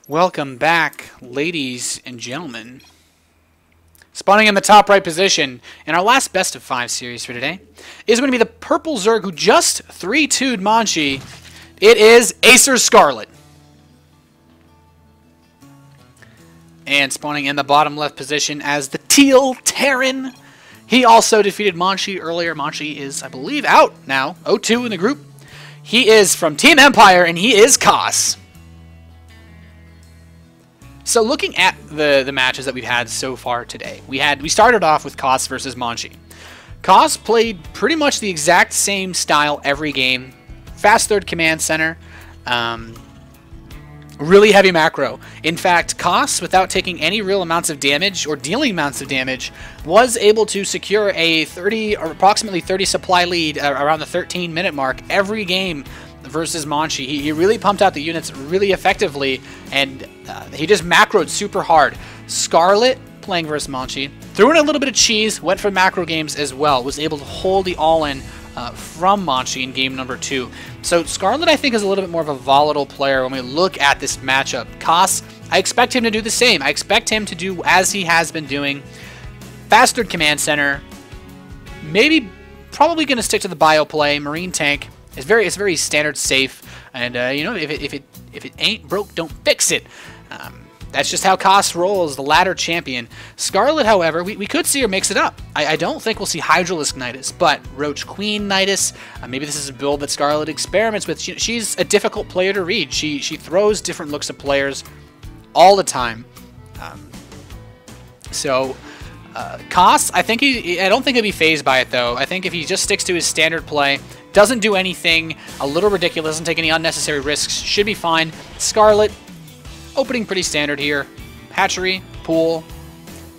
Welcome back, ladies and gentlemen. Spawning in the top right position in our last best of 5 series for today is going to be the purple Zerg who just 3-2'd Manchi. It is Acer Scarlett. And spawning in the bottom left position as the teal Terran. He also defeated Manchi earlier. Manchi is, I believe, out now. 0-2 in the group. He is from Team Empire, and he is Koss. So looking at the matches that we've had so far today, we started off with Koss versus Manchi. Koss played pretty much the exact same style every game. Fast third command center, really heavy macro. In fact, Koss, without taking any real amounts of damage or dealing amounts of damage, was able to secure a 30 or approximately 30 supply lead around the 13-minute mark every game versus Manchi. He really pumped out the units really effectively, and he just macroed super hard. Scarlett, playing versus Manchi, threw in a little bit of cheese, went for macro games as well, was able to hold the all-in from Manchi in game number 2. So Scarlett, I think, is a little bit more of a volatile player when we look at this matchup. Koss, I expect him to do the same. I expect him to do as he has been doing. Fast third command center, probably going to stick to the bio play. Marine tank. It's very standard safe, and you know, if it ain't broke, don't fix it. That's just how Koss rolls, the ladder champion. Scarlett, however, we could see her mix it up. I don't think we'll see Hydralisk Nidus, but Roach Queen Nidus. Maybe this is a build that Scarlett experiments with. She's a difficult player to read. She throws different looks at players all the time. Koss, I don't think he'll be phased by it though. I think if he just sticks to his standard play, doesn't do anything a little ridiculous, doesn't take any unnecessary risks, should be fine. Scarlett, opening pretty standard here. Hatchery, pool,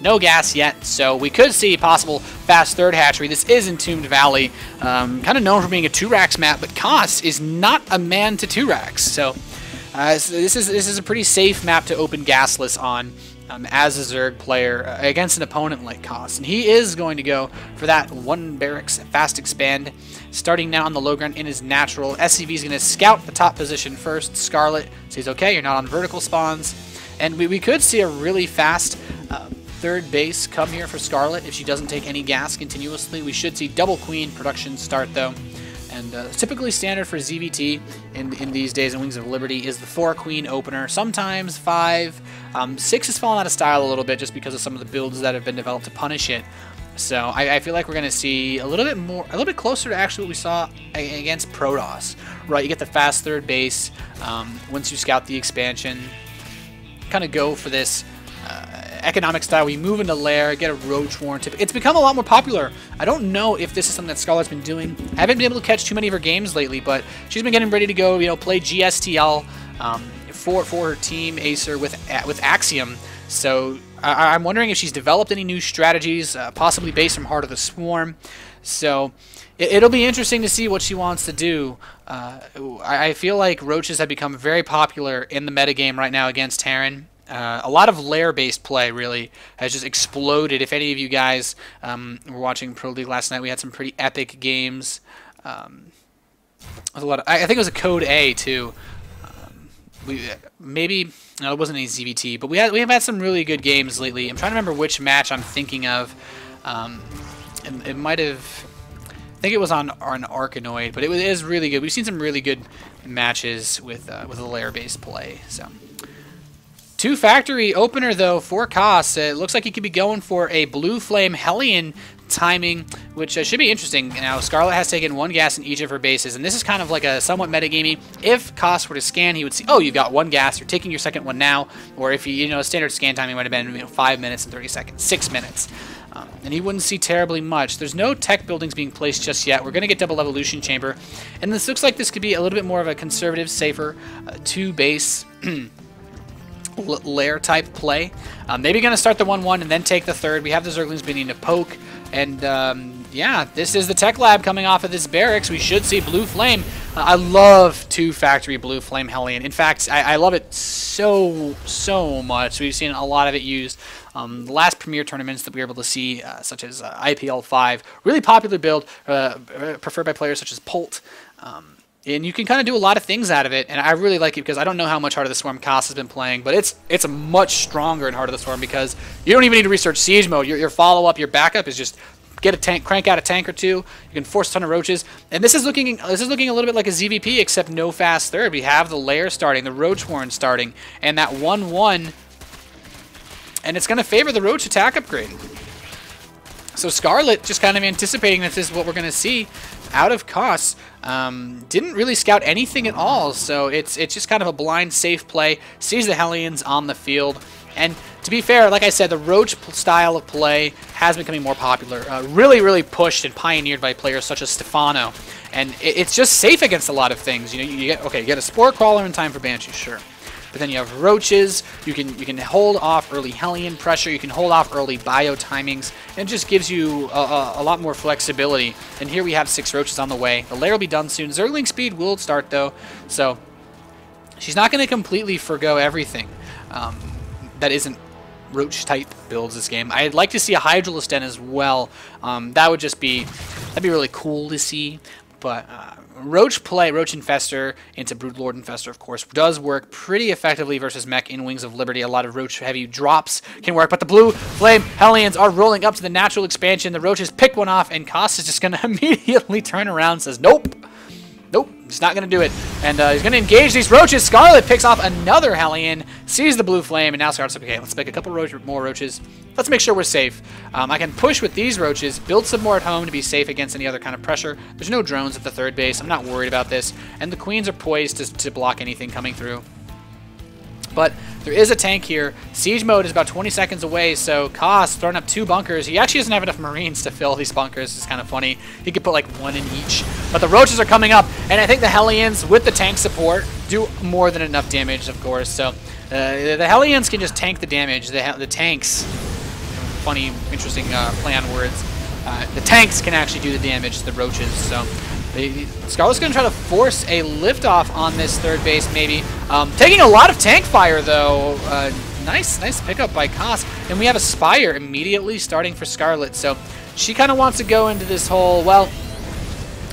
no gas yet, so we could see a possible fast third hatchery. This is Entombed Valley, kind of known for being a 2-racks map, but Koss is not a man to 2-racks, so this is a pretty safe map to open gasless on. As a Zerg player against an opponent like Koss. And he is going to go for that 1 barracks fast expand. Starting now on the low ground in his natural. SCV is going to scout the top position first. Scarlett says, okay, you're not on vertical spawns. And we could see a really fast third base come here for Scarlett if she doesn't take any gas continuously. We should see double queen production start though. And typically standard for ZVT in these days in Wings of Liberty is the 4-queen opener, sometimes 5. 6 has fallen out of style a little bit just because of some of the builds that have been developed to punish it. So I feel like we're going to see a little bit closer to actually what we saw against Protoss. Right, you get the fast third base once you scout the expansion. Kind of go for this economic style where you move into lair, get a roach warren tip. It's become a lot more popular. I don't know if this is something that Scarlett's been doing. I haven't been able to catch too many of her games lately, but she's been getting ready to go, play GSTL for her team Acer with Axiom. So I'm wondering if she's developed any new strategies, possibly based from Heart of the Swarm. So it'll be interesting to see what she wants to do. I feel like roaches have become very popular in the metagame right now against Terran. A lot of lair-based play really has just exploded. If any of you guys were watching Pro League last night, we had some pretty epic games. I think it was a Code A too. No, it wasn't any ZVT, but we have had some really good games lately. I'm trying to remember which match I'm thinking of. It might have, I think it was on an Arkanoid, but it is really good. We've seen some really good matches with a lair-based play. So. 2-factory opener, though, for Koss. It looks like he could be going for a Blue Flame Hellion timing, which should be interesting. Now, Scarlett has taken 1 gas in each of her bases, and this is kind of like a somewhat metagamey. If Koss were to scan, he would see, oh, you've got 1 gas, you're taking your second one now. Or if you standard scan timing might have been 5 minutes and 30 seconds, 6 minutes. And he wouldn't see terribly much. There's no tech buildings being placed just yet. We're going to get double evolution chamber. And this looks like this could be a little bit more of a conservative, safer 2-base lair type play. Maybe going to start the 1-1 and then take the third. We have the Zerglings beginning to poke. And yeah, this is the tech lab coming off of this barracks. We should see Blue Flame. I love 2-factory Blue Flame Hellion. In fact, I love it so much. We've seen a lot of it used. The last premier tournaments that we were able to see, such as IPL 5, really popular build, preferred by players such as Polt. And you can kind of do a lot of things out of it, and I really like it because I don't know how much Heart of the Swarm Koss has been playing, but it's a much stronger in Heart of the Swarm because you don't even need to research Siege Mode. Your follow-up, your backup is just get a tank, crank out a tank or two. You can force a ton of roaches, and this is looking a little bit like a ZVP, except no fast third. We have the Lair starting, the Roach Horn starting, and that 1/1, and it's going to favor the Roach attack upgrade. So Scarlett, just kind of anticipating that this is what we're going to see out of Koss, didn't really scout anything at all, so it's just kind of a blind safe play, sees the Hellions on the field, and to be fair, like I said, the Roach style of play has becoming more popular, really pushed and pioneered by players such as Stefano, and it's just safe against a lot of things. You know, you get a Spore Crawler in time for Banshee, sure. But then you have Roaches, you can hold off early Hellion pressure, you can hold off early bio timings, and it just gives you a lot more flexibility. And here we have 6 Roaches on the way. The Lair will be done soon. Zergling speed will start though, so she's not going to completely forgo everything that isn't Roach type builds this game. I'd like to see a Hydralisk Den as well. That'd be really cool to see. But Roach play, Roach Infestor into Broodlord Infestor, of course, does work pretty effectively versus Mech in Wings of Liberty. A lot of Roach heavy drops can work, but the Blue Flame Hellions are rolling up to the natural expansion. The Roaches pick one off, and Koss is just going to immediately turn around and says, nope. Nope, he's not going to do it. And he's going to engage these Roaches. Scarlett picks off another Hellion, sees the Blue Flame, and now Scarlett's like, okay, let's make a couple more Roaches. Let's make sure we're safe. I can push with these Roaches, build some more at home to be safe against any other kind of pressure. There's no drones at the third base. I'm not worried about this. And the Queens are poised to block anything coming through. But there is a tank here. Siege mode is about 20 seconds away, so Koss throwing up 2 bunkers. He actually doesn't have enough Marines to fill these bunkers. It's kind of funny. He could put like 1 in each. But the Roaches are coming up, and I think the Hellions, with the tank support, do more than enough damage, of course. So the Hellions can just tank the damage. The tanks, funny, interesting play on words. The tanks can actually do the damage to the Roaches, so Scarlett's going to try to force a liftoff on this third base, maybe. Taking a lot of tank fire, though. Nice pickup by Koss. And we have a Spire immediately starting for Scarlett. So she kind of wants to go into this whole, well,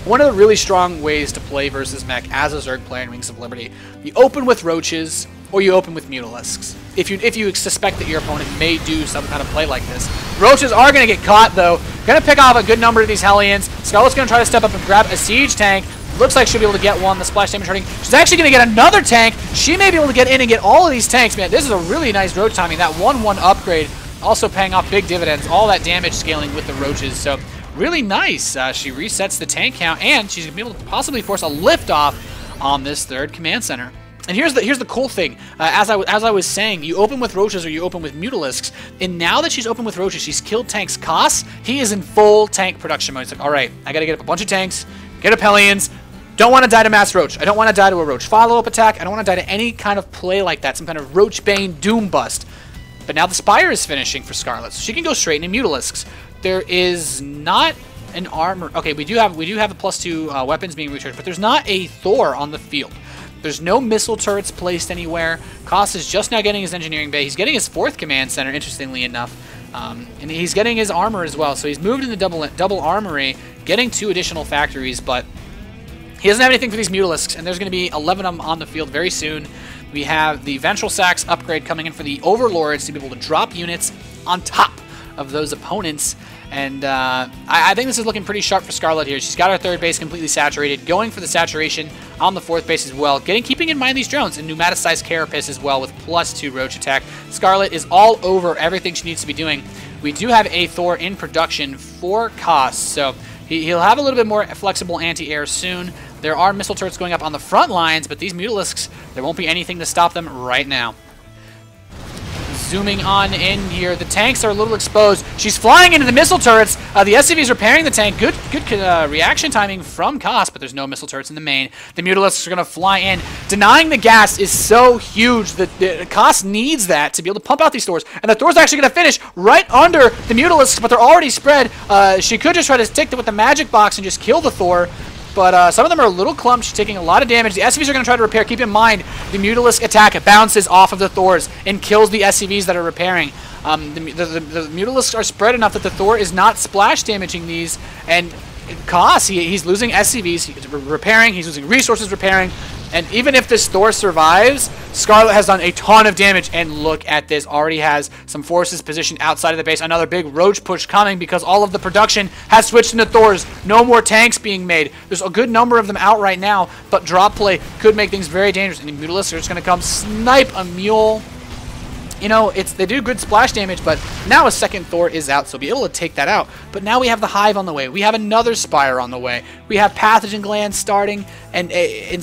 one of the really strong ways to play versus Mech as a Zerg player in Wings of Liberty. You open with Roaches, or you open with Mutalisks. If you suspect that your opponent may do some kind of play like this. Roaches are going to get caught, though. Going to pick off a good number of these Hellions. Scarlett's going to try to step up and grab a Siege tank. Looks like she'll be able to get one. The splash damage hurting. She's actually going to get another tank. She may be able to get in and get all of these tanks. Man, this is a really nice Roach timing. That 1/1 upgrade also paying off big dividends. All that damage scaling with the Roaches. So really nice. She resets the tank count, and she's going to be able to possibly force a liftoff on this third command center. And here's the cool thing. As I was saying, you open with Roaches or you open with Mutalisks, and now that she's open with Roaches, she's killed tanks. Koss, he is in full tank production mode. He's like, all right, I got to get up a bunch of tanks, get up Hellions. Don't want to die to Mass Roach. I don't want to die to a Roach follow-up attack. I don't want to die to any kind of play like that, some kind of Roach Bane Doom Bust. But now the Spire is finishing for Scarlett, so she can go straight into Mutalisks. There is not an armor. Okay, we do have the +2 weapons being recharged, but there's not a Thor on the field. There's no missile turrets placed anywhere. Koss is just now getting his engineering bay. He's getting his 4th command center, interestingly enough. And he's getting his armor as well. So he's moved into double armory, getting 2 additional factories, but he doesn't have anything for these Mutalisks, and there's going to be 11 of them on the field very soon. We have the Ventral Sacs upgrade coming in for the Overlords to be able to drop units on top of those opponents. And I think this is looking pretty sharp for Scarlett here. She's got her third base completely saturated, going for the saturation on the 4th base as well. Keeping in mind these drones and pneumaticized Carapace as well with +2 Roach attack. Scarlett is all over everything she needs to be doing. We do have a Thor in production for Koss, so he'll have a little bit more flexible anti-air soon. There are missile turrets going up on the front lines, but these Mutalisks, there won't be anything to stop them right now. Zooming on in here, the tanks are a little exposed. She's flying into the missile turrets. The SCV is repairing the tank. Good reaction timing from Koss, but there's no missile turrets in the main. The Mutalisks are going to fly in. Denying the gas is so huge that Koss needs that to be able to pump out these Thors. And the Thor's actually going to finish right under the Mutalisks, but they're already spread. She could just try to stick with the magic box and just kill the Thor. But some of them are a little clumped. She's taking a lot of damage. The SCVs are going to try to repair. Keep in mind, the Mutalisk attack bounces off of the Thors and kills the SCVs that are repairing. The Mutalisks are spread enough that the Thor is not splash damaging these. And Koss, he's losing SCVs, he's repairing, he's losing resources repairing, and even if this Thor survives, Scarlett has done a ton of damage, and look at this, already has some forces positioned outside of the base, another big roach push coming because all of the production has switched into Thors, no more tanks being made, there's a good number of them out right now, but drop play could make things very dangerous, and the Mutalisks are just going to come snipe a mule. You know, they do good splash damage, but now a second Thor is out, so be able to take that out. But now we have the Hive on the way. We have another Spire on the way. We have Pathogen Gland starting, and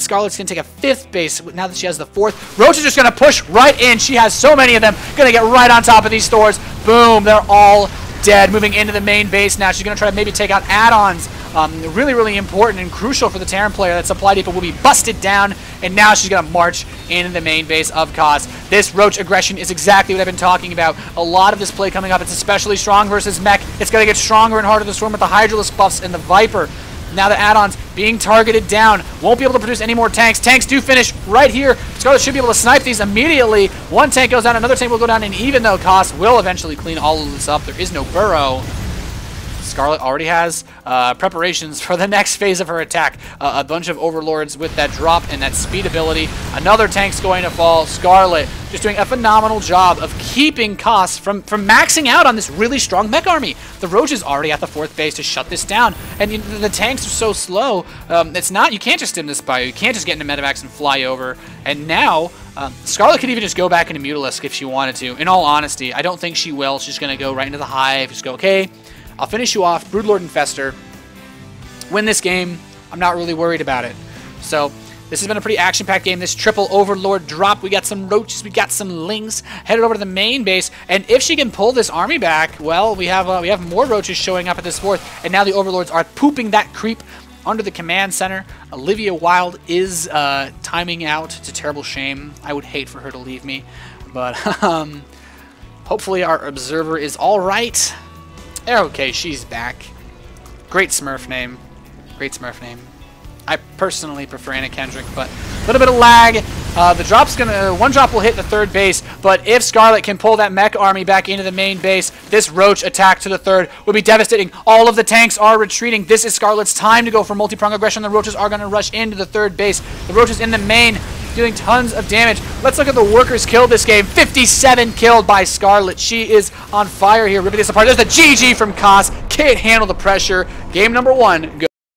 Scarlett's going to take a 5th base now that she has the 4th. Roach is just going to push right in. She has so many of them. Going to get right on top of these Thors. Boom, they're all dead. Moving into the main base now. She's going to try to maybe take out add-ons. Really, really important and crucial for the Terran player. That Supply Depot will be busted down, and now she's going to march into the main base of Koss. This Roach aggression is exactly what I've been talking about. A lot of this play coming up. It's especially strong versus Mech. It's going to get stronger and harder to swarm with the Hydralisk buffs and the Viper. Now the add-ons being targeted down. Won't be able to produce any more tanks. Tanks do finish right here. Scarlett should be able to snipe these immediately. One tank goes down, another tank will go down, and even though Koss will eventually clean all of this up, there is no burrow. Scarlett already has preparations for the next phase of her attack. A bunch of Overlords with that drop and that speed ability. Another tank's going to fall. Scarlett just doing a phenomenal job of keeping Koss from maxing out on this really strong mech army. The Roach is already at the 4th base to shut this down. And the tanks are so slow. You can't just stim this bio. You can't just get into medevacs and fly over. And now, Scarlett could even just go back into Mutalisk if she wanted to. In all honesty, I don't think she will. She's going to go right into the Hive. Just go, okay, I'll finish you off, Broodlord Infester. Win this game. I'm not really worried about it. So this has been a pretty action-packed game. This triple Overlord drop. We got some Roaches. We got some Lings. Headed over to the main base. And if she can pull this army back, well, we have more Roaches showing up at this 4th. And now the Overlords are pooping that creep under the command center. Olivia Wilde is timing out. It's a terrible shame. I would hate for her to leave me. But hopefully our Observer is all right. Okay, she's back. Great Smurf name. Great Smurf name. I personally prefer Anna Kendrick, but a little bit of lag. The drop's one drop will hit the 3rd base, but if Scarlett can pull that mech army back into the main base, this Roach attack to the 3rd would be devastating. All of the tanks are retreating. This is Scarlett's time to go for multi-prong aggression. The Roaches are going to rush into the 3rd base. The Roaches in the main, doing tons of damage. Let's look at the workers killed this game. 57 killed by Scarlett. She is on fire here, ripping this apart. There's the GG from Koss. Can't handle the pressure. Game number 1. Go.